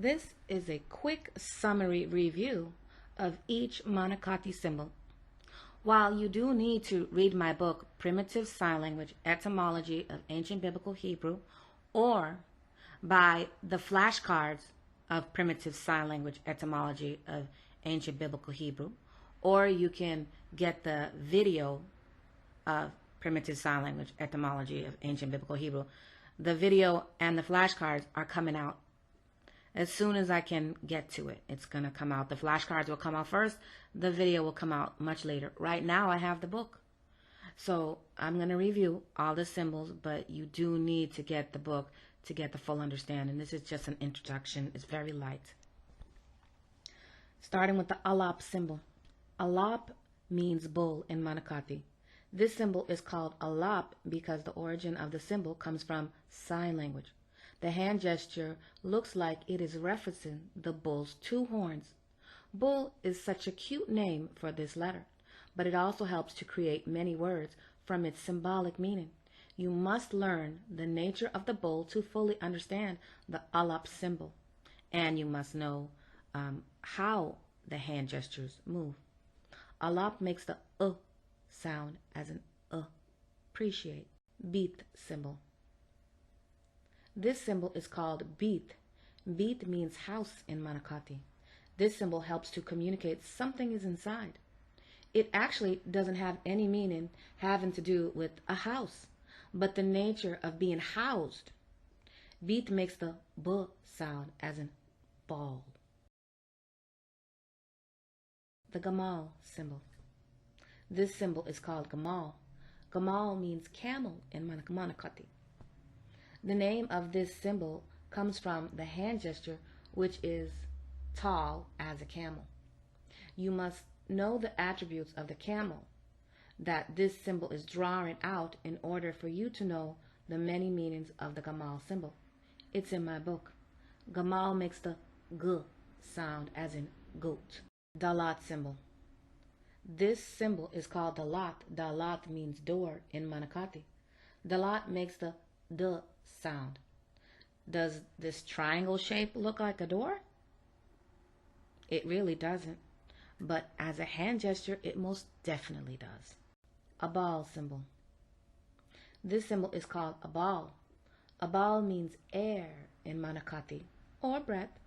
This is a quick summary review of each Manakahthey symbol. While you do need to read my book, Primitive Sign Language, Etymology of Ancient Biblical Hebrew, or buy the flashcards of Primitive Sign Language, Etymology of Ancient Biblical Hebrew, or you can get the video of Primitive Sign Language, Etymology of Ancient Biblical Hebrew. The video and the flashcards are coming out as soon as I can get to it. It's going to come out. The flashcards will come out first. The video will come out much later. Right now, I have the book. So I'm going to review all the symbols, but you do need to get the book to get the full understanding. This is just an introduction. It's very light. Starting with the Alap symbol. Alap means bull in Manakahthey. This symbol is called Alap because the origin of the symbol comes from sign language. The hand gesture looks like it is referencing the bull's two horns. Bull is such a cute name for this letter, but it also helps to create many words from its symbolic meaning. You must learn the nature of the bull to fully understand the Alap symbol, and you must know how the hand gestures move. Alap makes the sound as an appreciate. Beet symbol. This symbol is called Beet. Beet means house in Manakahthey. This symbol helps to communicate something is inside. It actually doesn't have any meaning having to do with a house, but the nature of being housed. Beet makes the B sound as in ball. The Gamal symbol. This symbol is called Gamal. Gamal means camel in Manakahthey. The name of this symbol comes from the hand gesture, which is tall as a camel. You must know the attributes of the camel that this symbol is drawing out in order for you to know the many meanings of the Gamal symbol. It's in my book. Gamal makes the G sound as in goat. Dalat symbol. This symbol is called Dalat. Dalat means door in Manakahthey. Dalat makes the D sound. Does this triangle shape look like a door? It really doesn't, but as a hand gesture, it most definitely does. A ball symbol. This symbol is called a ball. A ball means air in Manakahthey, or breath.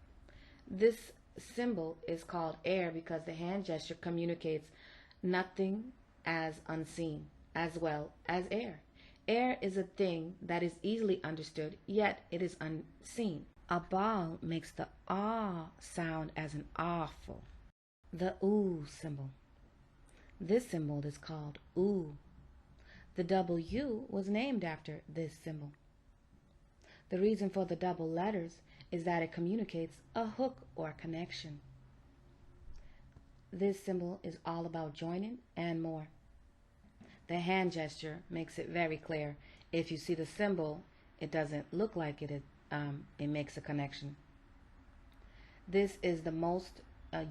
This symbol is called air because the hand gesture communicates nothing as unseen, as well as air. Air is a thing that is easily understood, yet it is unseen. A ball makes the ah sound as an awful. The oo symbol. This symbol is called oo. The W was named after this symbol. The reason for the double letters is that it communicates a hook or connection. This symbol is all about joining and more. The hand gesture makes it very clear. If you see the symbol, it doesn't look like it makes a connection. This is the most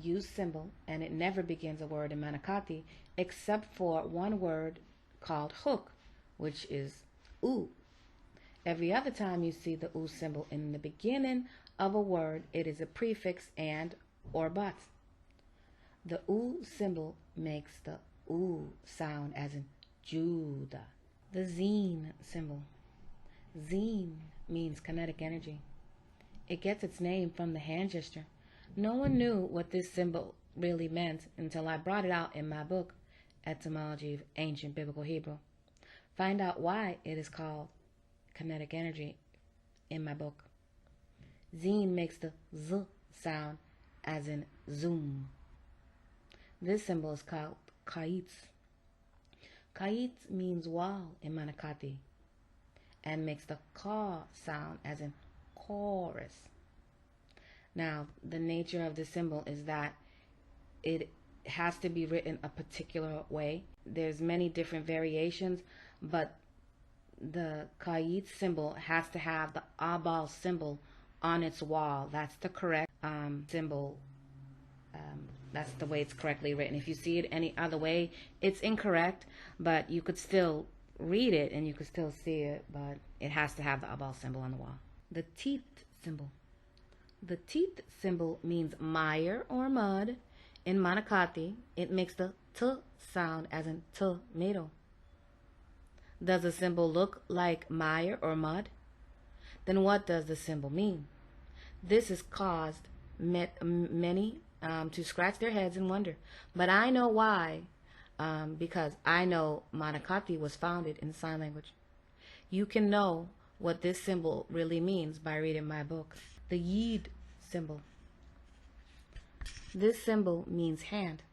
used symbol, and it never begins a word in Manakahthey except for one word called hook, which is oo. Every other time you see the oo symbol in the beginning of a word, it is a prefix and or but. The oo symbol makes the oo sound as in Judah. The zine symbol. Zine means kinetic energy. It gets its name from the hand gesture. No one knew what this symbol really meant until I brought it out in my book, Etymology of Ancient Biblical Hebrew. Find out why it is called kinetic energy in my book. Zine makes the Z sound as in zoom. This symbol is called Kait. Kait means wall in Manakahthey and makes the ka sound as in chorus. Now, the nature of the symbol is that it has to be written a particular way. There's many different variations, but the Kait symbol has to have the abal symbol on its wall. That's the correct symbol. That's the way it's correctly written. If you see it any other way, it's incorrect, but you could still read it and you could still see it, but it has to have the abal symbol on the wall. The teeth symbol. The teeth symbol means mire or mud. In Manakahthey, it makes the t sound as in tomato. Does the symbol look like mire or mud? Then what does the symbol mean? This has caused many to scratch their heads and wonder. But I know why, because I know Manakahthey was founded in sign language. You can know what this symbol really means by reading my book. The 𝐤𝐿 symbol. This symbol means hand.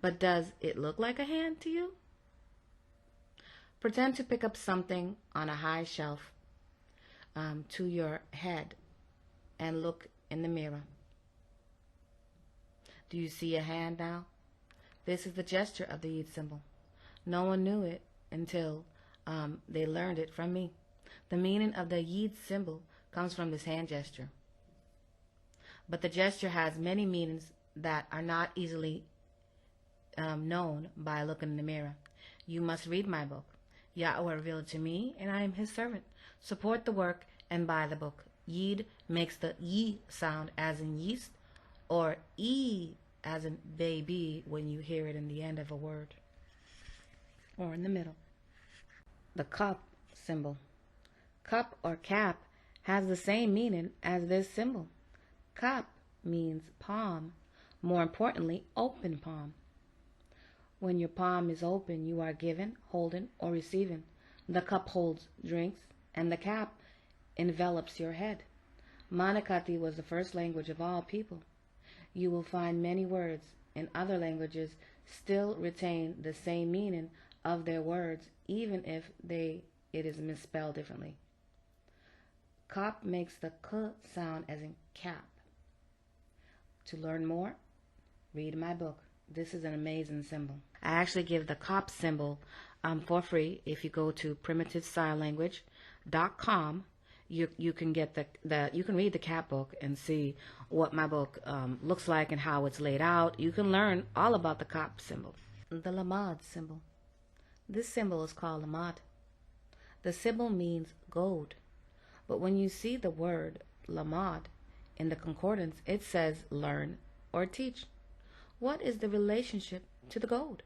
But does it look like a hand to you? Pretend to pick up something on a high shelf to your head and look in the mirror. Do you see a hand now? This is the gesture of the 𝐤𝐿 symbol. No one knew it until they learned it from me. The meaning of the 𝐤𝐿 symbol comes from this hand gesture. But the gesture has many meanings that are not easily known by looking in the mirror. You must read my book. Yahweh revealed it to me, and I am his servant. Support the work and buy the book. 𝐤𝐿 makes the 𝐸 sound as in yeast, or E as in baby when you hear it in the end of a word, or in the middle. The cup symbol. Cup or cap has the same meaning as this symbol. Cup means palm. More importantly, open palm. When your palm is open, you are giving, holding, or receiving. The cup holds drinks, and the cap envelops your head. Manakahthey was the first language of all people. You will find many words in other languages still retain the same meaning of their words, even if it is misspelled differently. Kop makes the k sound as in cap. To learn more, read my book. This is an amazing symbol. I actually give the Kop symbol for free. If you go to primitivesignlanguage.com, you can get you can read the cat book and see what my book looks like and how it's laid out. You can learn all about the Kop symbol. The Lamad symbol. This symbol is called Lamad. The symbol means gold, but when you see the word Lamad in the concordance, it says learn or teach. What is the relationship to the gold?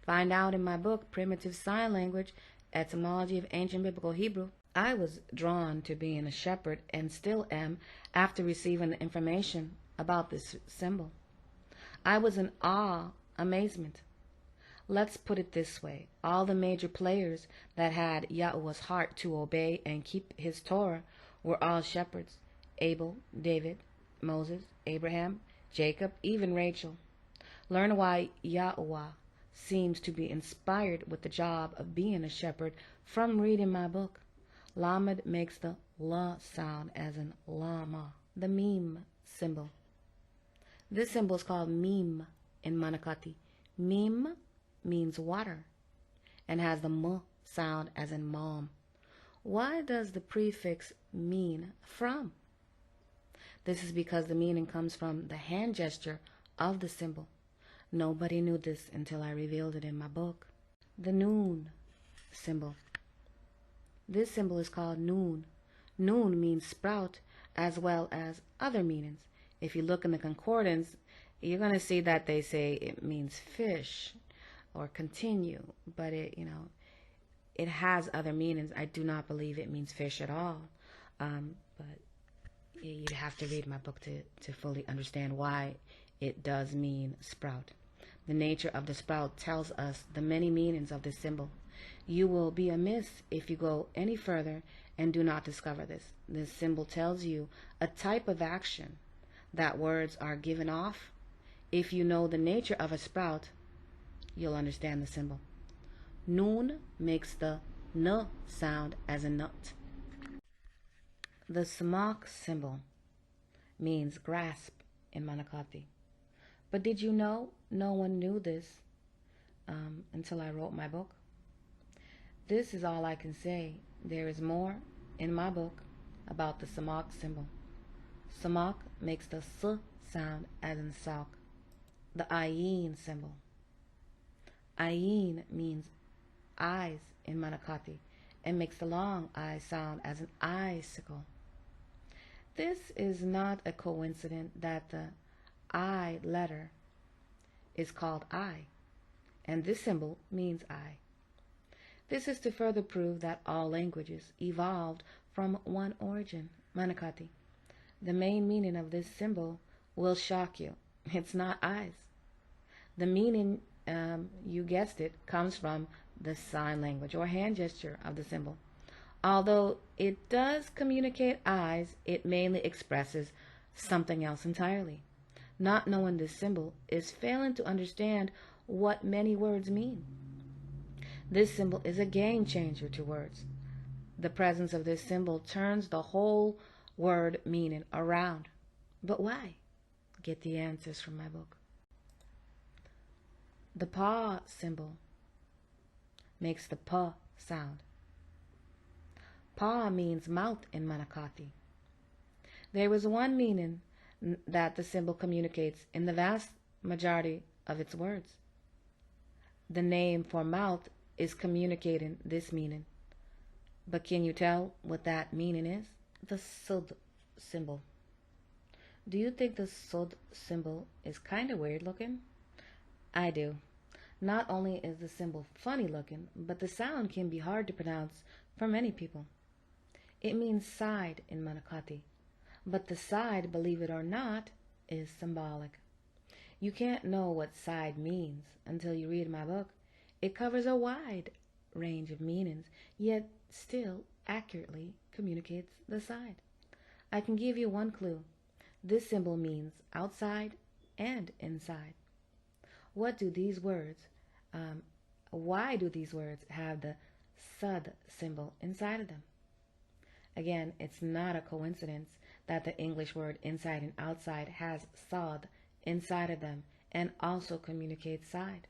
Find out in my book, Primitive Sign Language, Etymology of Ancient Biblical Hebrew. I was drawn to being a shepherd and still am after receiving the information about this symbol. I was in awe, amazement. Let's put it this way. All the major players that had Yahweh's heart to obey and keep his Torah were all shepherds. Abel, David, Moses, Abraham, Jacob, even Rachel. Learn why Yahweh seems to be inspired with the job of being a shepherd from reading my book. Lamed makes the la sound as in Lama. The Meem symbol. This symbol is called Meem in Manakahthey. Meem means water and has the m sound as in mom. Why does the prefix mean from? This is because the meaning comes from the hand gesture of the symbol. Nobody knew this until I revealed it in my book. The Noon symbol. This symbol is called Noon. Noon means sprout as well as other meanings. If you look in the concordance, you're going to see that they say it means fish or continue, but it has other meanings. I do not believe it means fish at all, but you'd have to read my book to fully understand why it does mean sprout. The nature of the sprout tells us the many meanings of this symbol. You will be amiss if you go any further and do not discover this. This symbol tells you a type of action that words are given off. If you know the nature of a sprout, you'll understand the symbol. Noon makes the n sound as a nut. The Samak symbol means grasp in Manakahthey. But did you know no one knew this until I wrote my book? This is all I can say. There is more in my book about the Samak symbol. Samak makes the s sound as in salk. The Ayin symbol. Ayin means eyes in Manakahthey and makes the long I sound as an icicle. This is not a coincidence that the I letter is called I, and this symbol means I. This is to further prove that all languages evolved from one origin, Manakahthey. The main meaning of this symbol will shock you. It's not eyes. The meaning, you guessed it, comes from the sign language or hand gesture of the symbol. Although it does communicate eyes, it mainly expresses something else entirely. Not knowing this symbol is failing to understand what many words mean. This symbol is a game changer to words. The presence of this symbol turns the whole word meaning around. But why? Get the answers from my book. The pa symbol makes the pa sound. Pa means mouth in Manakahthey. There is one meaning that the symbol communicates in the vast majority of its words. The name for mouth is communicating this meaning. But can you tell what that meaning is? The sud symbol. Do you think the sud symbol is kind of weird looking? I do. Not only is the symbol funny looking, but the sound can be hard to pronounce for many people. It means side in Manakahthey, but the side, believe it or not, is symbolic. You can't know what side means until you read my book. It covers a wide range of meanings, yet still accurately communicates the side. I can give you one clue. This symbol means outside and inside. What do these words, why do these words have the sud symbol inside of them? Again, it's not a coincidence that the English word inside and outside has sod inside of them and also communicates side.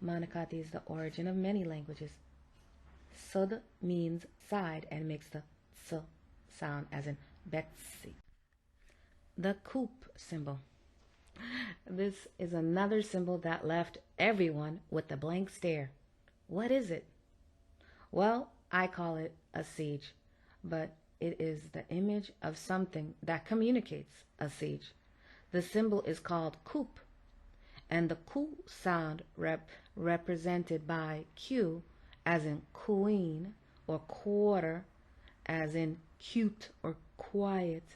Manakahthey is the origin of many languages. Sud means side and makes the s sound as in Betsy. The coop symbol. This is another symbol that left everyone with a blank stare. What is it? Well, I call it a siege, but it is the image of something that communicates a siege. The symbol is called coop, and the ku sound represented by Q as in queen, or quarter as in cute or quiet.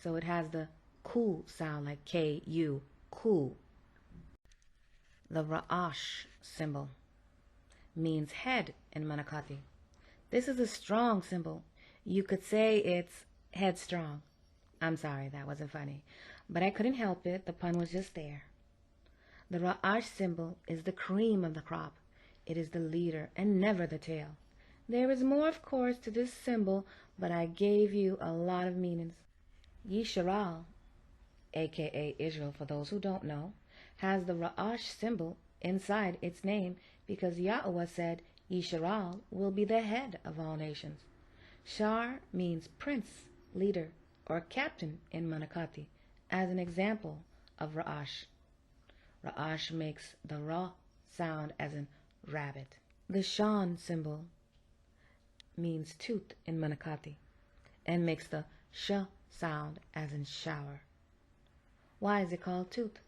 So it has the ku sound like K-U, ku. The Rash symbol means head in Manakahthey. This is a strong symbol. You could say it's headstrong. I'm sorry, that wasn't funny, but I couldn't help it. The pun was just there. The Rash symbol is the cream of the crop. It is the leader and never the tail. There is more, of course, to this symbol, but I gave you a lot of meanings. Yisrael, aka Israel for those who don't know, has the Rash symbol inside its name because Yahweh said Yisrael will be the head of all nations. Shar means prince, leader, or captain in Manakahthey, as an example of Rash. Rash makes the Ra sound as in rabbit. The Shan symbol means tooth in Manakahthey and makes the sh sound as in shower. Why is it called tooth?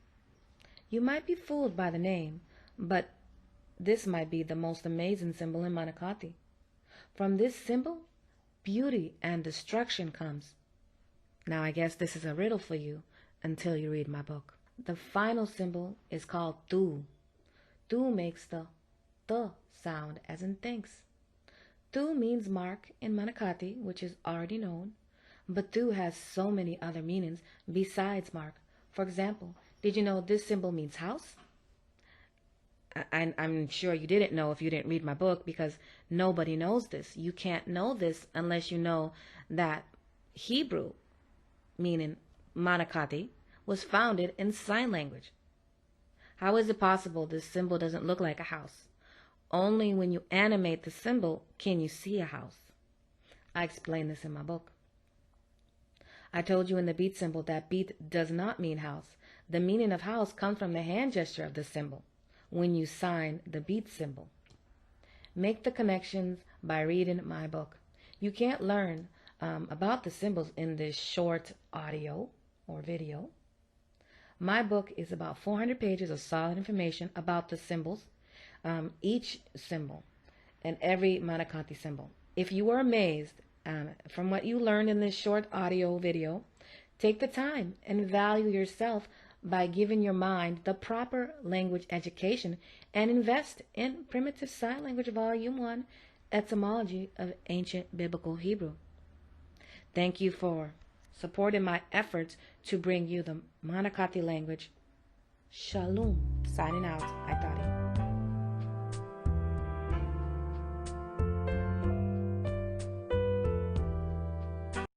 You might be fooled by the name, but this might be the most amazing symbol in Manakahthey. From this symbol, beauty and destruction comes. Now I guess this is a riddle for you until you read my book. The final symbol is called tu. Tu makes the sound as in thanks. Tu means mark in Manakahthey, which is already known, but tu has so many other meanings besides mark. For example, did you know this symbol means house? I'm sure you didn't know if you didn't read my book, because nobody knows this. You can't know this unless you know that Hebrew, meaning Manakahthey, was founded in sign language. How is it possible this symbol doesn't look like a house? Only when you animate the symbol can you see a house. I explain this in my book. I told you in the beet symbol that beet does not mean house. The meaning of house comes from the hand gesture of the symbol when you sign the beet symbol. Make the connections by reading my book. You can't learn about the symbols in this short audio or video. My book is about 400 pages of solid information about the symbols, each symbol, and every Manakahthey symbol. If you are amazed from what you learned in this short audio video, take the time and value yourself by giving your mind the proper language education and invest in Primitive Sign Language Volume 1, Etymology of Ancient Biblical Hebrew. Thank you for supporting my efforts to bring you the Manakahthey language. Shalom. Signing out. I thought it.